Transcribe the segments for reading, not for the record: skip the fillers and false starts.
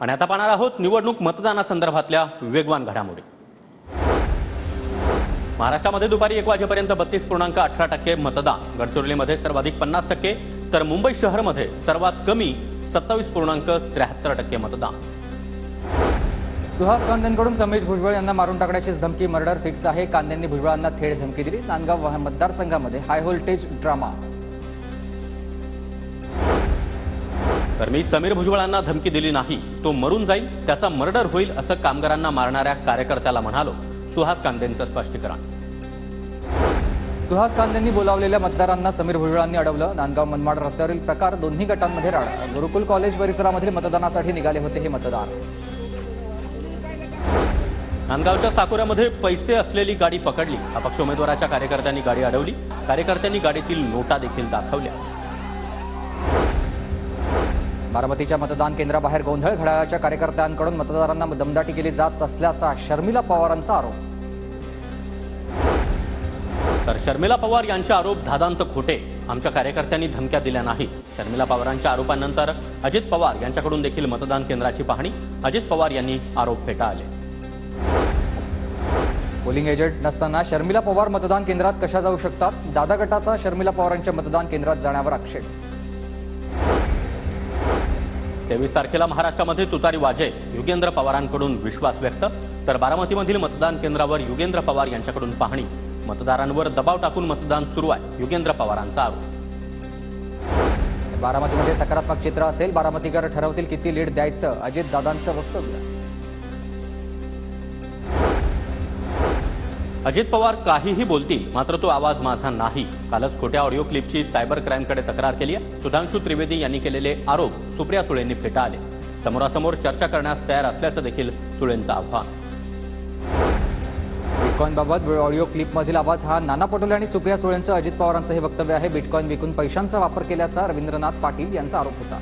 आणि आता पाहणार आहोत निवडणूक मतदानासंदर्भातल्या वेगवान घडामोडी। महाराष्ट्रामध्ये दुपारी 1 वाजेपर्यंत 32.18% मतदान, गडचिरोलीमध्ये सर्वाधिक 50%, तर मुंबई शहरामध्ये सर्वात कमी 27.73% मतदान। सुहास कांदेंकडून समीर भुजबळ यांना मारून टाकण्याची धमकी, मर्डर फिक्स आहे। कांदेंनी भुजबळांना थेट धमकी दिली। नांदगाव मतदारसंघामध्ये हाय व्होल्टेज ड्रामा। तर मी समीर भुजबळांना धमकी दिली नाही, तो मरून जाईल, त्याचा मर्डर होईल असं कामगारांना मारणाऱ्या कार्यकर्त्याला म्हणालो, सुहास कांदेंचं स्पष्टीकरण। सुहास कांदेंनी बोलावलेल्या मतदारांना समीर भुजबळांनी अडवलं। नांदगाव मनमाड रस्त्यावरील प्रकार, दोन्ही गटांमध्ये राडा। गुरुकुल कॉलेज परिसरामधील मतदानासाठी निघाले होते हे मतदार। नांदगावच्या साकोऱ्यामध्ये पैसे असलेली गाडी पकडली, अपक्ष उमेदवाराच्या कार्यकर्त्यांनी गाडी अडवली, कार्यकर्त्यांनी गाडीतील नोटा देखील दाखवल्या। बारामतीच्या मतदान केंद्राबाहेर गोंधळ, घड्याळाच्या कार्यकर्त्यांकडून मतदारांना दमदाटी केली जात असल्याचा शर्मिला पवारांचा आरोप। तर शर्मिला पवार यांचे आरोप धादांत खोटे, आमच्या कार्यकर्त्यांनी धमक्या दिल्या नाहीत। शर्मिला पवारांच्या आरोपांनंतर अजित पवार यांच्याकडून देखील मतदान केंद्राची पाहणी, अजित पवार यांनी आरोप फेटाळले। पोलिंग एजंट नसताना शर्मिला पवार मतदान केंद्रात कशा जाऊ शकतात? दादा गटाचा शर्मिला पवारांच्या मतदान केंद्रात जाण्यावर आक्षेप। 23 तारखेला महाराष्ट्रामध्ये तुतारी वाजेल, युगेंद्र पवारांकडून विश्वास व्यक्त। तर बारामतीमधील मतदान केंद्रावर युगेंद्र पवार यांच्याकडून पाहणी, मतदारांवर दबाव टाकून मतदान सुरू आहे, युगेंद्र पवारांचा आरोप। बारामतीमध्ये सकारात्मक चित्र असेल, बारामतीकर ठरवतील किती लीड द्यायचं, अजित दादांचं वक्तव्य। अजित पवार काहीही बोलतील, मात्र तो आवाज माझा नाही। कालच खोट्या ऑडिओ क्लिपची सायबर क्राईमकडे तक्रार केली आहे। सुधांशू त्रिवेदी यांनी केलेले आरोप सुप्रिया सुळेंनी फेटाळले। समोरासमोर चर्चा करण्यास तयार असल्याचं देखील सुळेंचं आव्हान। बिटकॉईनबाबत ऑडिओ क्लिपमधील आवाज हा नाना पटोले आणि सुप्रिया सुळेंचं अजित पवारांचं हे वक्तव्य आहे। बिटकॉईन विकून पैशांचा वापर केल्याचा रवींद्रनाथ पाटील यांचा आरोप होता।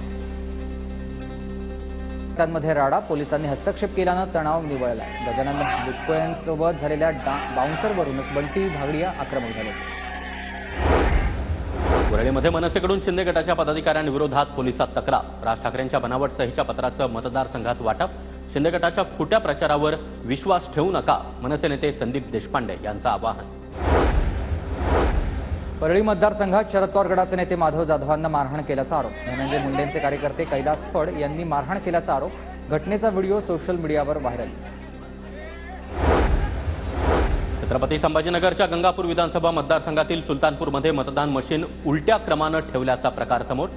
त्यांमध्ये राडा, पोलिसांनी हस्तक्षेप केल्यानं तणाव निवळलाय। गजानन बिटकॉईनसोबत झालेल्या बाउन्सरवरूनच बंटी भागडिया आक्रमक झाले। वरळीमध्ये मनसेकडून शिंदे गटाच्या पदाधिकाऱ्यांविरोधात पोलिसात तक्रार, राज ठाकरेंच्या बनावट सहीच्या पत्राचं मतदारसंघात वाटप। शिंदे गटाच्या खोट्या प्रचारावर विश्वास ठेवू नका, मनसे नेते संदीप देशपांडे यांचं आवाहन। परळी मतदारसंघात शरद पवार गटाचे नेते माधव जाधवांना मारहाण केल्याचा आरोप। धनंजय मुंडेंचे कार्यकर्ते कैलास फड यांनी मारहाण केल्याचा आरोप। घटनेचा व्हिडिओ सोशल मीडियावर व्हायरल। छत्रपती संभाजीनगरच्या गंगापूर विधानसभा मतदारसंघातील सुलतानपूरमध्ये मतदान मशीन उलट्या क्रमानं ठेवल्याचा प्रकार समोर,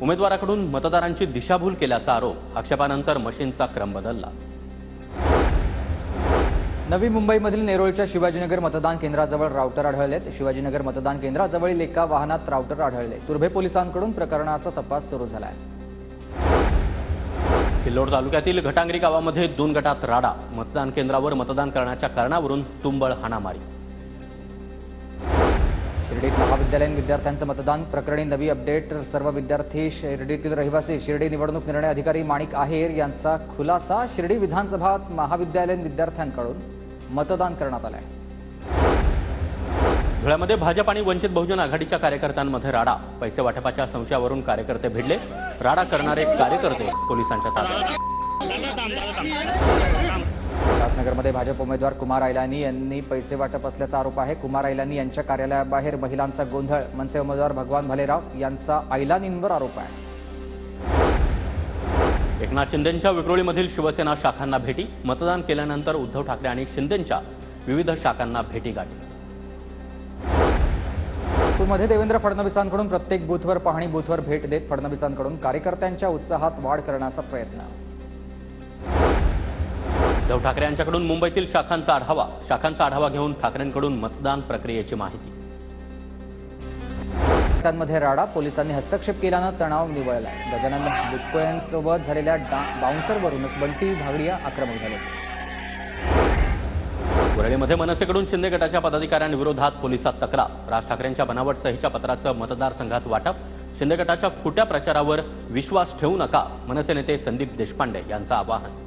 उमेदवाराकडून मतदारांची दिशाभूल केल्याचा आरोप। आक्षेपानंतर मशीनचा क्रम बदलला। नवी मुंबईमधील नेरोळच्या शिवाजीनगर मतदान केंद्राजवळ राउटर आढळलेत। शिवाजीनगर मतदान केंद्राजवळील एका वाहनात राउटर आढळले। तुर्भे पोलिसांकडून प्रकरणाचा तपास सुरू झाला आहे। सिल्लोड तालुक्यातील घटांगरी गावामध्ये 2 गटात राडा, मतदान केंद्रावर मतदान करण्याच्या कारणावरून तुंबळ हाणामारी। शिर्डीत महाविद्यालयीन विद्यार्थ्यांचं मतदान प्रकरणी नवी अपडेट, सर्व विद्यार्थी शिर्डीतील रहिवासी। शिर्डी निवडणूक निर्णय अधिकारी माणिक आहेर यांचा खुलासा, शिर्डी विधानसभा महाविद्यालयीन विद्यार्थ्यांकडून मतदान करण्यात आलंय। धुळ्यामध्ये भाजप आणि वंचित बहुजन आघाडीच्या कार्यकर्त्यांमध्ये राडा, पैसे वाटपाच्या संशयावरून कार्यकर्ते भिडले, राडा करणारे कार्यकर्ते पोलिसांच्या ताब्यात। उल्हासनगरमध्ये भाजप उमेदवार कुमार आयलानी यांनी पैसे वाटप असल्याचा आरोप आहे। कुमार आयलानी यांच्या कार्यालयाबाहेर महिलांचा गोंधळ, मनसे उमेदवार भगवान भालेराव यांचा आयलानींवर आरोप आहे। एकनाथ शिंदेंच्या विक्रोळीमधील शिवसेना शाखांना भेटी, मतदान केल्यानंतर उद्धव ठाकरे आणि शिंदेंच्या विविध शाखांना भेटी गाठी। नागपूरमध्ये देवेंद्र फडणवीसांकडून प्रत्येक बूथवर पाहणी, बूथवर भेट देत फडणवीसांकडून कार्यकर्त्यांच्या उत्साहात वाढ करण्याचा प्रयत्न। उद्धव ठाकरे यांच्याकडून मुंबईतील शाखांचा आढावा घेऊन ठाकरेंकडून मतदान प्रक्रियेची माहिती। त्यांमध्ये राडा, पोलिसांनी हस्तक्षेप केल्यानं तणाव निवळलाय। गजानन बिटकॉईनसोबत झालेल्या बाउन्सरवरूनच बंटी भागडिया आक्रमक झाले। वरळीमध्ये मनसेकडून शिंदे गटाच्या पदाधिकाऱ्यांविरोधात पोलिसात तक्रार, राज ठाकरेंच्या बनावट सहीच्या पत्राचं मतदारसंघात वाटप। शिंदे गटाच्या खोट्या प्रचारावर विश्वास ठेवू नका, मनसे नेते संदीप देशपांडे यांचं आवाहन।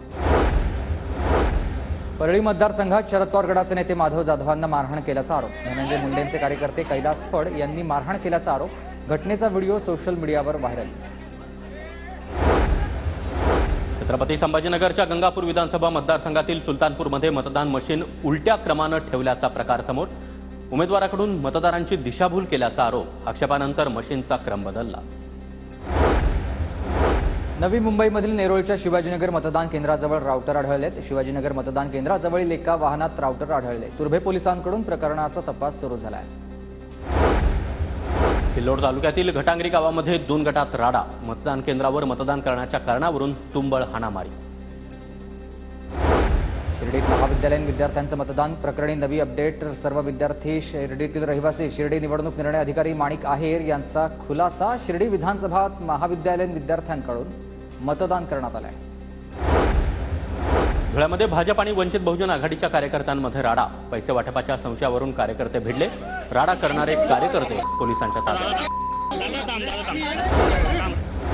परळी मतदारसंघात शरद पवार गटाचे नेते माधव जाधवांना मारहाण केल्याचा आरोप। धनंजय मुंडेंचे कार्यकर्ते कैलास फड यांनी मारहाण केल्याचा आरोप। घटनेचा व्हिडिओ सोशल मीडियावर व्हायरल। छत्रपती संभाजीनगरच्या गंगापूर विधानसभा मतदारसंघातील सुलतानपूरमध्ये मतदान मशीन उलट्या क्रमाने ठेवल्याचा प्रकार समोर. उमेदवाराकडून मतदारांची दिशाभूल केल्याचा आरोप. आक्षेपानंतर मशीनचा क्रम बदलला. नवी मुंबईमधील नेरोळच्या शिवाजीनगर मतदान केंद्राजवळ राउटर आढळलेत. शिवाजीनगर मतदान केंद्राजवळील एका वाहनात राउटर आढळले. तुर्भे पोलिसांकडून प्रकरणाचा तपास सुरू झाला आहे. सिल्लोड तालुक्यातील घटांगरी गावामध्ये 2 गटात राडा. मतदान केंद्रावर मतदान करण्याच्या कारणावरून तुंबळ हाणामारी. शिर्डीत महाविद्यालयीन विद्यार्थ्यांचं मतदान प्रकरणी नवी अपडेट. सर्व विद्यार्थी शिर्डीतील रहिवासी. शिर्डी निवडणूक निर्णय अधिकारी माणिक आहेर यांचा खुलासा. शिर्डी विधानसभा महाविद्यालयीन विद्यार्थ्यांकडून मतदान करण्यात आलं आहे. धुळ्यामध्ये भाजप आणि वंचित बहुजन आघाडीच्या कार्यकर्त्यांमध्ये राडा. पैसे वाटपाच्या संशयावरून कार्यकर्ते भिडले. राडा करणारे कार्यकर्ते पोलिसांच्या ताब्यात.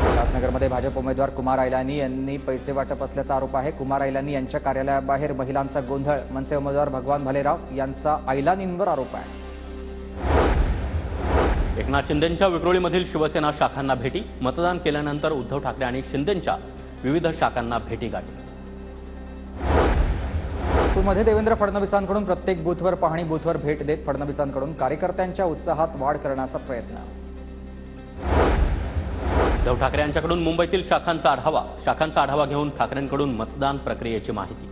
उल्हासनगरमध्ये भाजप उमेदवार कुमार आयलानी यांनी पैसे वाटप असल्याचा आरोप आहे. कुमार आयलानी यांच्या कार्यालयाबाहेर महिलांचा गोंधळ. मनसे उमेदवार भगवान भालेराव यांचा आयलानींवर आरोप आहे. एकनाथ शिंदेंच्या विक्रोळीमधील शिवसेना शाखांना भेटी. मतदान केल्यानंतर उद्धव ठाकरे आणि शिंदेंच्या विविध शाखांना भेटी गाठी. नागपूरमध्ये देवेंद्र फडणवीसांकडून प्रत्येक बूथवर पाहणी. बूथवर भेट देत फडणवीसांकडून कार्यकर्त्यांच्या उत्साहात वाढ करण्याचा प्रयत्न. उद्धव ठाकरे यांच्याकडून मुंबईतील शाखांचा आढावा घेऊन ठाकरेंकडून मतदान प्रक्रियेची माहिती.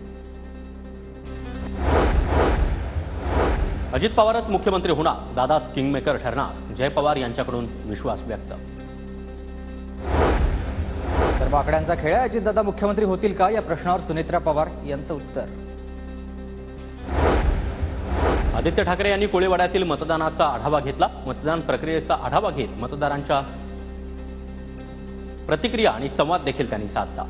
अजित पवारच मुख्यमंत्री होणार. दादाच किंगमेकर ठरणार. जय पवार यांच्याकडून विश्वास व्यक्त. सर्व आकड्यांचा खेळ आहे. अजितदादा मुख्यमंत्री होतील का या प्रश्नावर सुनेत्रा पवार यांचं उत्तर. आदित्य ठाकरे यांनी कोळीवाड्यातील मतदानाचा आढावा घेतला. मतदान प्रक्रियेचा आढावा घेत मतदारांच्या प्रतिक्रिया आणि संवाद देखील त्यांनी साधला.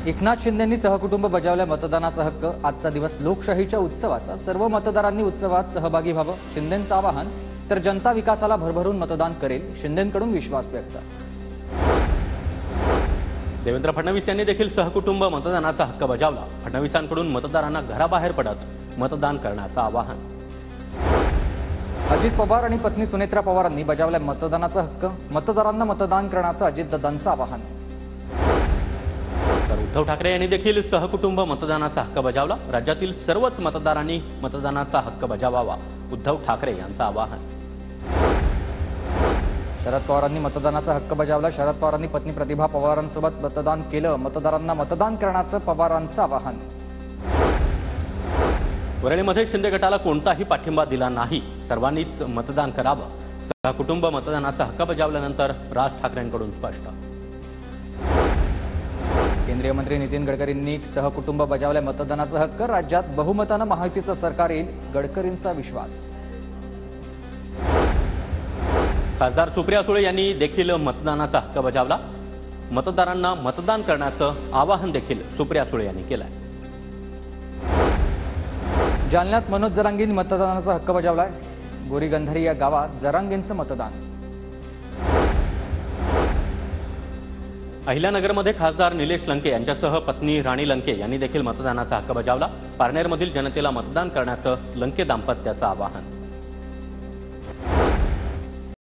एकनाथ शिंदेंनी सहकुटुंब बजावल्या मतदानाचा हक्क. आजचा दिवस लोकशाहीच्या उत्सवाचा. सर्व मतदारांनी उत्सवात सहभागी व्हावं. शिंदेंचं आवाहन. तर जनता विकासाला भरभरून मतदान करेल. शिंदेंकडून विश्वास व्यक्त. देवेंद्र फडणवीस यांनी देखील सहकुटुंब मतदानाचा हक्क बजावला. फडणवीसांकडून मतदारांना घराबाहेर पडत मतदान करण्याचं आवाहन. अजित पवार आणि पत्नी सुनेत्रा पवारांनी बजावल्या मतदानाचा हक्क. मतदारांना मतदान करण्याचं अजितदादांचं आवाहन. तर उद्धव ठाकरे यांनी देखील सहकुटुंब मतदानाचा हक्क बजावला. राज्यातील सर्वच मतदारांनी मतदानाचा हक्क बजावावा. उद्धव ठाकरे यांचं आवाहन. शरद पवारांनी मतदानाचा हक्क बजावला. शरद पवारांनी पत्नी प्रतिभा पवारांसोबत मतदान केलं. मतदारांना मतदान करण्याचं पवारांचं आवाहन. वरळीमध्ये शिंदे गटाला कोणताही पाठिंबा दिला नाही. सर्वांनीच मतदान करावं. सहकुटुंब मतदानाचा हक्क बजावल्यानंतर राज ठाकरेंकडून स्पष्ट. केंद्रीय मंत्री नितीन गडकरींनी सहकुटुंब बजावल्या मतदानाचा हक्क. राज्यात बहुमतानं महायुतीचं सरकार येईल. गडकरींचा विश्वास. खासदार सुप्रिया सुळे यांनी देखील मतदानाचा हक्क बजावला. मतदारांना मतदान करण्याचं आवाहन देखील सुप्रिया सुळे यांनी केलंय. जालन्यात मनोज जरांगेंनी मतदानाचा हक्क बजावलाय. गोरीगंधारी या गावात जरांगेंचं मतदान. अहिल्यानगरमध्ये खासदार निलेश लंके यांच्यासह पत्नी राणी लंके यांनी देखील मतदानाचा हक्क बजावला. पारनेरमधील जनतेला मतदान करण्याचं लंके दाम्पत्याचं आवाहन.